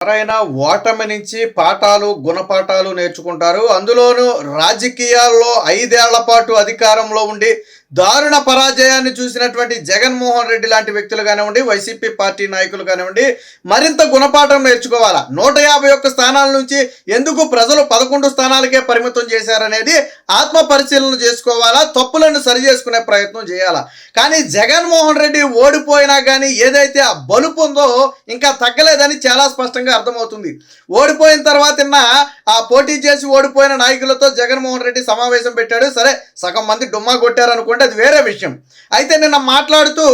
ఎవరైనా ఓటమి నుంచి పాఠాలు, గుణపాఠాలు నేర్చుకుంటారు. అందులోనూ రాజకీయాల్లో 5 ఏళ్ల పాటు అధికారంలో ఉండి దారుణ పరాజయాన్ని చూసినటువంటి జగన్మోహన్ రెడ్డి లాంటి వ్యక్తులు కానివ్వండి, వైసీపీ పార్టీ నాయకులు కానివ్వండి, మరింత గుణపాఠం నేర్చుకోవాలా. 151 స్థానాల నుంచి ఎందుకు ప్రజలు 11 స్థానాలకే పరిమితం చేశారనేది ఆత్మ పరిశీలన చేసుకోవాలా, తప్పులను సరి చేసుకునే ప్రయత్నం చేయాలా. కానీ జగన్మోహన్ రెడ్డి ఓడిపోయినా కానీ ఏదైతే ఆ బలుపు ఉందో ఇంకా తగ్గలేదని చాలా స్పష్టంగా అర్థమవుతుంది. ఓడిపోయిన తర్వాత ఆ పోటీ చేసి ఓడిపోయిన నాయకులతో జగన్మోహన్ రెడ్డి సమావేశం పెట్టాడు. సరే, సగం మంది డుమ్మా కొట్టారు అనుకుంటే అది వేరే విషయం. అయితే నిన్న మాట్లాడుతూ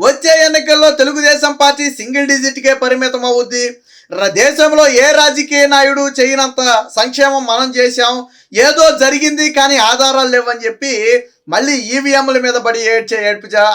వచ్చే ఎన్నికల్లో తెలుగుదేశం పార్టీ సింగిల్ డిజిట్కే పరిమితం అవుద్ది, దేశంలో ఏ రాజకీయ నాయుడు చేయనంత సంక్షేమం మనం చేశాం, ఏదో జరిగింది కానీ ఆధారాలు లేవని చెప్పి మళ్ళీ ఈవీఎంల మీద పడి ఏడ్పించా.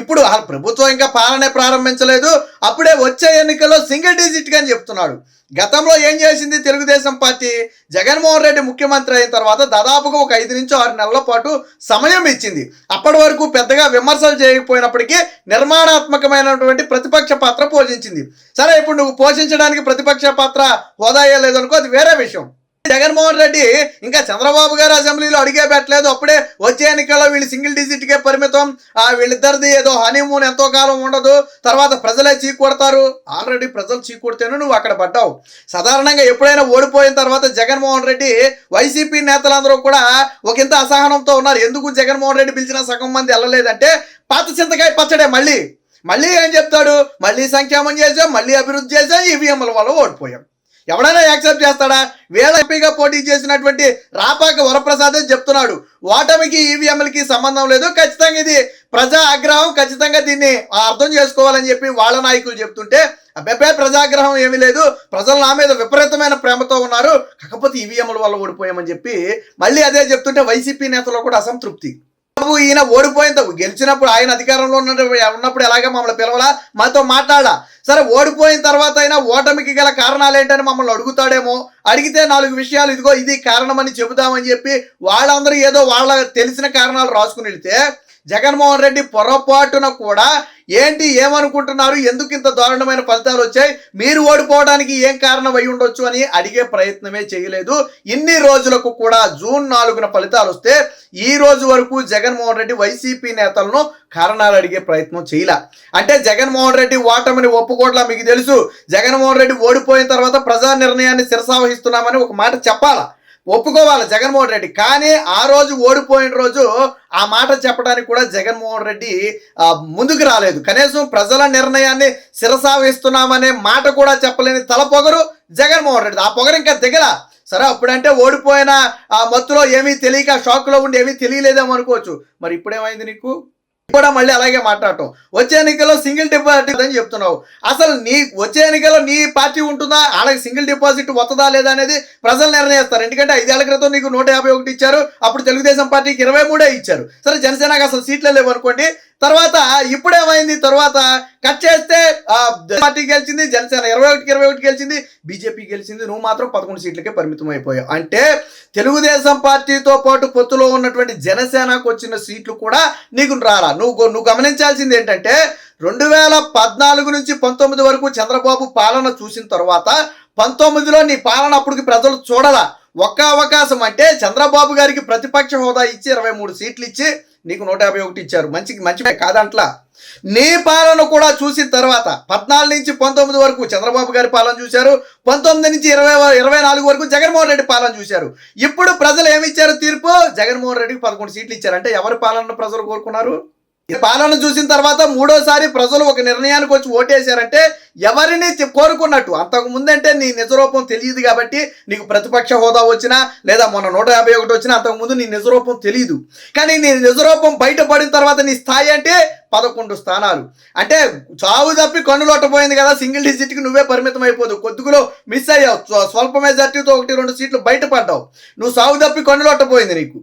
ఇప్పుడు ప్రభుత్వం ఇంకా పాలనే ప్రారంభించలేదు, అప్పుడే వచ్చే ఎన్నికల్లో సింగిల్ డిజిట్ అని చెప్తున్నాడు. గతంలో ఏం చేసింది తెలుగుదేశం పార్టీ? జగన్మోహన్ రెడ్డి ముఖ్యమంత్రి అయిన తర్వాత దాదాపుగా ఒక 5 నుంచి 6 నెలల పాటు సమయం ఇచ్చింది. అప్పటి వరకు పెద్దగా విమర్శలు చేయకపోయినప్పటికీ నిర్మాణాత్మకమైనటువంటి ప్రతిపక్ష పాత్ర పోషించింది. సరే, ఇప్పుడు నువ్వు పోషించడానికి ప్రతిపక్ష పాత్ర హోదాయే లేదనుకో, అది వేరే విషయం. జగన్మోహన్ రెడ్డి ఇంకా చంద్రబాబు గారు అసెంబ్లీలో అడిగే పెట్టలేదు, అప్పుడే వచ్చే ఎన్నికల్లో వీళ్ళు సింగిల్ డిజిట్కే పరిమితం, వీళ్ళిద్దరిది ఏదో హనీమూన్ ఎంతో కాలం ఉండదు, తర్వాత ప్రజలే చీకొడతారు. ఆల్రెడీ ప్రజలు చీకొడితేనే నువ్వు అక్కడ పడ్డావు. సాధారణంగా ఎప్పుడైనా ఓడిపోయిన తర్వాత జగన్మోహన్ రెడ్డి, వైసీపీ నేతలందరూ కూడా ఒకంత అసహనంతో ఉన్నారు. ఎందుకు జగన్మోహన్ రెడ్డి పిలిచిన సగం మంది వెళ్ళలేదంటే పాత చింతకాయ పచ్చడే. మళ్ళీ ఏం చెప్తాడు? మళ్ళీ సంక్షేమం చేసాం, మళ్ళీ అభివృద్ధి చేసాం, ఈవీఎంల వల్ల ఓడిపోయాం. ఎవడైనా యాక్సెప్ట్ చేస్తాడా? వేల ఎంపీగా పోటీ చేసినటువంటి రాపాక వరప్రసాదే చెప్తున్నాడు, ఓటమికి ఈవీఎంలకి సంబంధం లేదు, ఖచ్చితంగా ఇది ప్రజా ఆగ్రహం, ఖచ్చితంగా దీన్ని అర్థం చేసుకోవాలని చెప్పి వాళ్ళ నాయకులు చెప్తుంటే, అబ్బాయి ప్రజాగ్రహం ఏమీ లేదు, ప్రజలు నా మీద విపరీతమైన ప్రేమతో ఉన్నారు, కాకపోతే ఈవీఎంల వల్ల ఓడిపోయామని చెప్పి మళ్ళీ అదే చెప్తుంటే వైసీపీ నేతలు కూడా అసంతృప్తి. ఈయన ఓడిపోయిన గెలిచినప్పుడు ఆయన అధికారంలో ఉన్నప్పుడు ఎలాగే మమ్మల్ని పిలవలా, మాతో మాట్లాడా. సరే, ఓడిపోయిన తర్వాత అయినా ఓటమికి గల కారణాలు ఏంటని మమ్మల్ని అడుగుతాడేమో, అడిగితే 4 విషయాలు ఇదిగో ఇది కారణమని చెబుదామని చెప్పి వాళ్ళందరూ ఏదో వాళ్ళ తెలిసిన కారణాలు రాసుకుని వెళితే, జగన్మోహన్ రెడ్డి పొరపాటున కూడా ఏంటి ఏమనుకుంటున్నారు, ఎందుకు ఇంత దారుణమైన ఫలితాలు వచ్చాయి, మీరు ఓడిపోవడానికి ఏం కారణం అయి ఉండొచ్చు అని అడిగే ప్రయత్నమే చేయలేదు. ఇన్ని రోజులకు కూడా జూన్ 4న ఫలితాలు వస్తే ఈ రోజు వరకు జగన్మోహన్ రెడ్డి వైసీపీ నేతలను కారణాలు అడిగే ప్రయత్నం చేయలే. అంటే జగన్మోహన్ రెడ్డి ఓటమిని ఒప్పుకోవట్లా. మీకు తెలుసు, జగన్మోహన్ రెడ్డి ఓడిపోయిన తర్వాత ప్రజా నిర్ణయాన్ని శిరసావహిస్తున్నామని ఒక మాట చెప్పాలా, ఒప్పుకోవాలి జగన్మోహన్ రెడ్డి. కానీ ఆ రోజు ఓడిపోయిన రోజు ఆ మాట చెప్పడానికి కూడా జగన్మోహన్ రెడ్డి ముందుకు రాలేదు. కనీసం ప్రజల నిర్ణయాన్ని శిరసావహిస్తున్నామనే మాట కూడా చెప్పలేని తల పొగరు జగన్మోహన్ రెడ్డి. ఆ పొగరు ఇంకా దిగల. సరే, అప్పుడంటే ఓడిపోయిన ఆ మత్తులో ఏమీ తెలియక, షాక్లో ఉండి ఏమీ తెలియలేదేమో అనుకోవచ్చు. మరి ఇప్పుడేమైంది నీకు? కూడా మళ్ళీ అలాగే మాట్లాడటం, వచ్చే ఎన్నికల్లో సింగిల్ డిపాజిట్ అని చెప్తున్నావు. అసలు వచ్చే ఎన్నికల్లో నీ పార్టీ ఉంటుందా? వాళ్ళకి సింగిల్ డిపాజిట్ వస్తుందా లేదా అనేది ప్రజలు నిర్ణయిస్తారు. ఎందుకంటే 5 ఏళ్ల క్రితం నీకు 151 ఇచ్చారు, అప్పుడు తెలుగుదేశం పార్టీకి 23 ఇచ్చారు. సరే, జనసేనకు అసలు సీట్లే లేవు అనుకోండి. తర్వాత ఇప్పుడేమైంది? తర్వాత కట్ చేస్తే పార్టీ గెలిచింది, జనసేన 21 గెలిచింది, బీజేపీ గెలిచింది, నువ్వు మాత్రం 11 సీట్లకే పరిమితం అయిపోయావు. అంటే తెలుగుదేశం పార్టీతో పాటు పొత్తులో ఉన్నటువంటి జనసేనకు వచ్చిన సీట్లు కూడా నీకు రారా. నువ్వు గమనించాల్సింది ఏంటంటే 2014 నుంచి 19 వరకు చంద్రబాబు పాలన చూసిన తర్వాత 19లో నీ పాలన అప్పటికి ప్రజలు చూడరా. ఒక్క అవకాశం అంటే చంద్రబాబు గారికి ప్రతిపక్ష హోదా ఇచ్చి 23 సీట్లు ఇచ్చి నీకు 151 ఇచ్చారు. మంచి కాదంట్లా. నీ పాలన కూడా చూసిన తర్వాత 14 నుంచి 19 వరకు చంద్రబాబు గారి పాలన చూశారు, 19 నుంచి 24 వరకు జగన్మోహన్ రెడ్డి పాలన చూశారు. ఇప్పుడు ప్రజలు ఏమిచ్చారు తీర్పు? జగన్మోహన్ రెడ్డికి 11 సీట్లు ఇచ్చారు. అంటే ఎవరి పాలన ప్రజలు కోరుకున్నారు? పాలన చూసిన తర్వాత మూడోసారి ప్రజలు ఒక నిర్ణయానికి వచ్చి ఓటేశారంటే ఎవరిని కోరుకున్నట్టు. అంతకు ముందంటే నీ నిజరూపం తెలియదు కాబట్టి నీకు ప్రతిపక్ష హోదా వచ్చినా లేదా మొన్న 151 వచ్చినా అంతకుముందు నీ నిజరూపం తెలియదు. కానీ నీ నిజరూపం బయటపడిన తర్వాత నీ స్థాయి అంటే 11 స్థానాలు. అంటే చావు తప్పి కన్నులొట్టపోయింది కదా, సింగిల్ డిజిట్కి నువ్వే పరిమితం అయిపోదు. కొద్దిగులో మిస్ అయ్యావు, స్వల్ప మెజార్టీతో 1-2 సీట్లు బయటపడ్డావు. నువ్వు సాగు తప్పి కన్నులొట్టపోయింది నీకు.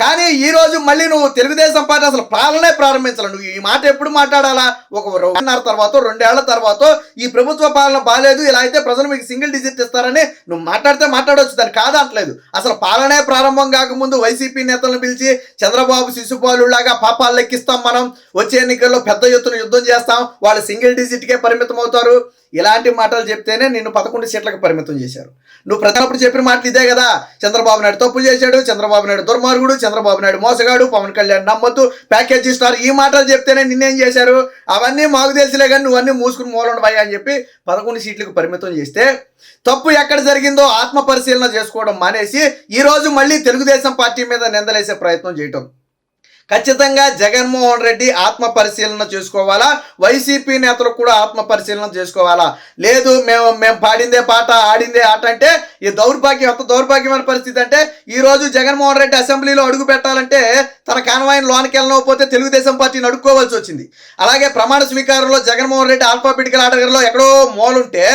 కానీ ఈ రోజు మళ్ళీ నువ్వు తెలుగుదేశం పార్టీ అసలు పాలనే ప్రారంభించాలి. నువ్వు ఈ మాట ఎప్పుడు మాట్లాడాలా? ఒక 2.5 తర్వాత 2 ఏళ్ల తర్వాత ఈ ప్రభుత్వ పాలన బాలేదు, ఇలా అయితే ప్రజలు మీకు సింగిల్ డిజిట్ ఇస్తారని నువ్వు మాట్లాడితే మాట్లాడవచ్చు, దాన్ని కాదంటలేదు. అసలు పాలనే ప్రారంభం కాకముందు వైసీపీ నేతలను పిలిచి చంద్రబాబు శిశుపాలులాగా పాపాలు లెక్కిస్తాం, మనం వచ్చే ఎన్నికల్లో పెద్ద ఎత్తున యుద్ధం చేస్తాం, వాళ్ళు సింగిల్ డిజిట్కే పరిమితం అవుతారు, ఇలాంటి మాటలు చెప్తేనే నిన్ను 11 సీట్లకు పరిమితం చేశారు. నువ్వు ప్రజలప్పుడు చెప్పిన మాటలు ఇదే కదా. చంద్రబాబు నాయుడు తప్పు చేశాడు, చంద్రబాబు నాయుడు దుర్మార్గుడు, చంద్రబాబు నాయుడు మోసగాడు, పవన్ కళ్యాణ్ నమ్మొద్దు, ప్యాకేజీ స్టార్, ఈ మాటలు చెప్తేనే నిన్నేం చేశారు? అవన్నీ మాకు తెలిసిలే కానీ నువ్వు అన్నీ మూసుకుని మూలండి అని చెప్పి 11 సీట్లకు పరిమితం చేస్తే తప్పు ఎక్కడ జరిగిందో ఆత్మ పరిశీలన చేసుకోవడం మానేసి ఈరోజు మళ్ళీ తెలుగుదేశం పార్టీ మీద నిందలేసే ప్రయత్నం చేయటం. ఖచ్చితంగా జగన్మోహన్ రెడ్డి ఆత్మ పరిశీలన చేసుకోవాలా, వైసీపీ నేతలు కూడా ఆత్మ పరిశీలన చేసుకోవాలా. లేదు మేము పాడిందే పాట ఆడిందే ఆట అంటే ఈ దౌర్భాగ్యం, ఎంత దౌర్భాగ్యమైన పరిస్థితి అంటే ఈరోజు జగన్మోహన్ రెడ్డి అసెంబ్లీలో అడుగు పెట్టాలంటే తన కాన్వాయిని లోనికి వెళ్ళకపోతే తెలుగుదేశం పార్టీని అడుక్కోవాల్సి వచ్చింది. అలాగే ప్రమాణ స్వీకారంలో జగన్మోహన్ రెడ్డి ఆల్ఫాబెటికల్ ఆర్డర్లో ఎక్కడో మూలుంటే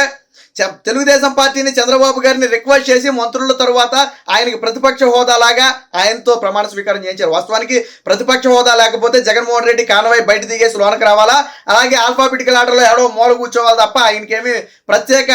తెలుగుదేశం పార్టీని చంద్రబాబు గారిని రిక్వెస్ట్ చేసి మంత్రుల తరువాత ఆయనకి ప్రతిపక్ష హోదా లాగా ఆయనతో ప్రమాణ స్వీకారం చేయించారు. వాస్తవానికి ప్రతిపక్ష హోదా లేకపోతే జగన్మోహన్ రెడ్డి కాన్వాయ్ బయట దిగేసి లోనకి రావాలా, అలాగే ఆల్ఫాబెటికల్ ఆర్డర్లో ఎవడో మూల కూర్చోవాలి తప్ప ఆయనకేమి ప్రత్యేక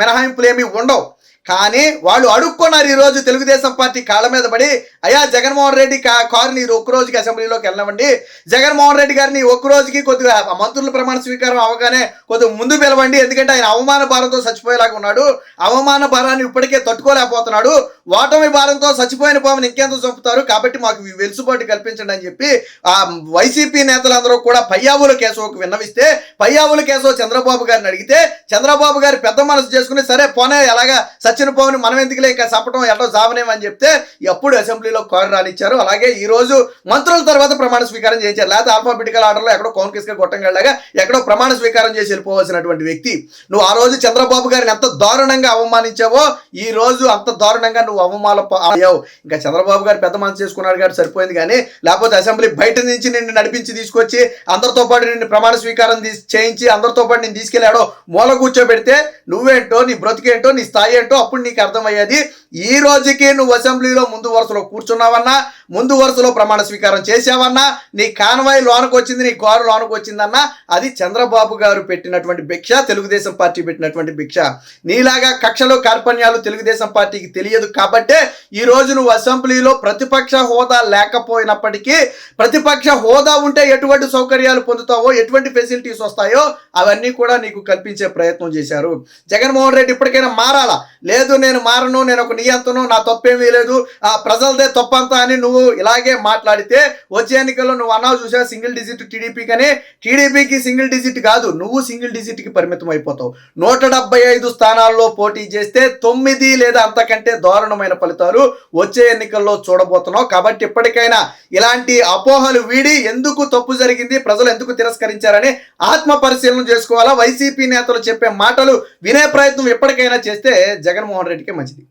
మినహాయింపులు ఏమీ ఉండవు. కానీ వాళ్ళు అడుక్కున్నారు ఈరోజు తెలుగుదేశం పార్టీ కాళ్ళ మీద పడి, అయ్యా జగన్మోహన్ రెడ్డి కారుని ఒక్కరోజుకి అసెంబ్లీలోకి వెళ్ళవండి, జగన్మోహన్ రెడ్డి గారిని ఒక్కరోజుకి కొద్దిగా మంత్రుల ప్రమాణ స్వీకారం అవగానే కొద్దిగా ముందు పిలవండి, ఎందుకంటే ఆయన అవమాన భారంతో చచ్చిపోయేలాగా ఉన్నాడు, అవమాన భారాన్ని ఇప్పటికే తట్టుకోలేకపోతున్నాడు, ఓటమి భారంతో చచ్చిపోయిన పాముని ఇంకెంత చంపుతారు, కాబట్టి మాకు వెలుసుబాటు కల్పించండి అని చెప్పి ఆ వైసీపీ నేతలందరూ కూడా పయ్యావుల కేశవకు విన్నవిస్తే, పయ్యావుల కేశవ చంద్రబాబు గారిని అడిగితే చంద్రబాబు గారి పెద్ద మనసు చేసుకుని సరే పోనే ఎలాగా సచిన పవన్ మనం ఎందుకులే ఇంకా చంపడం ఎటో జావనేమని చెప్తే ఎప్పుడు అసెంబ్లీలో కారు రానిచ్చారు. అలాగే ఈ రోజు మంత్రుల తర్వాత ప్రమాణ స్వీకారం చేయించారు. లేకపోతే ఆల్ఫాబెటికల్ ఆర్డర్లో ఎక్కడో కౌన్కిస్గా గొట్టంగాళ్ళగా ఎక్కడో ప్రమాణ స్వీకారం చేసి వెళ్ళిపోవాల్సినటువంటి వ్యక్తి నువ్వు. ఆ రోజు చంద్రబాబు గారిని ఎంత దారుణంగా అవమానించావో ఈ రోజు అంత దారుణంగా నువ్వు అవమానయ్యావు. ఇంకా చంద్రబాబు గారు పెద్ద మనసు చేసుకున్నాడు కాబట్టి సరిపోయింది, కానీ లేకపోతే అసెంబ్లీ బయట నుంచి నిన్ను నడిపించి తీసుకొచ్చి అందరితో పాటు నిన్ను ప్రమాణ స్వీకారం చేయించి అందరితో పాటు నేను తీసుకెళ్ళాడో మూల కూర్చోబెడితే నువ్వేంటో, నీ బ్రతికేంటో, నీ స్థాయి ఏంటో అప్పుడు నీకు అర్థమయ్యేది. ఈ రోజుకి నువ్వు అసెంబ్లీలో ముందు వరుసలో కూర్చున్నావన్నా, ముందు వరుసలో ప్రమాణ స్వీకారం చేసావన్నా, నీ కాన్వాయ్ లోనకు వచ్చింది, నీ కారు లోనకు వచ్చిందన్నా అది చంద్రబాబు గారు పెట్టినటువంటి భిక్ష, తెలుగుదేశం పార్టీ పెట్టినటువంటి భిక్ష. నీలాగా కక్షలు కార్పణ్యాలు తెలుగుదేశం పార్టీకి తెలియదు కాబట్టే ఈ రోజు నువ్వు అసెంబ్లీలో ప్రతిపక్ష హోదా లేకపోయినప్పటికీ, ప్రతిపక్ష హోదా ఉంటే ఎటువంటి సౌకర్యాలు పొందుతావో, ఎటువంటి ఫెసిలిటీస్ వస్తాయో అవన్నీ కూడా నీకు కల్పించే ప్రయత్నం చేశారు. జగన్మోహన్ రెడ్డి ఇప్పటికైనా మారాలా? లేదు నేను మారను, నేను ఒక నియంత్రను, నా తప్పేమీ లేదు, ఆ ప్రజలదే తప్పంతా అని నువ్వు ఇలాగే మాట్లాడితే వచ్చే ఎన్నికల్లో నువ్వు అన్నావు చూసా సింగిల్ డిజిట్ టీడీపీ, కానీ టీడీపీకి సింగిల్ డిజిట్ కాదు, నువ్వు సింగిల్ డిజిట్కి పరిమితం అయిపోతావు. 175 స్థానాల్లో పోటీ చేస్తే 9 లేదా అంతకంటే దారుణమైన ఫలితాలు వచ్చే ఎన్నికల్లో చూడబోతున్నావు. కాబట్టి ఇప్పటికైనా ఇలాంటి అపోహలు వీడి ఎందుకు తప్పు జరిగింది, ప్రజలు ఎందుకు తిరస్కరించారని ఆత్మ పరిశీలన చేసుకోవాలా. వైసీపీ నేతలు చెప్పే మాటలు వినే ప్రయత్నం ఎప్పటికైనా చేస్తే జగన్మోహన్ రెడ్డికి మంచిది.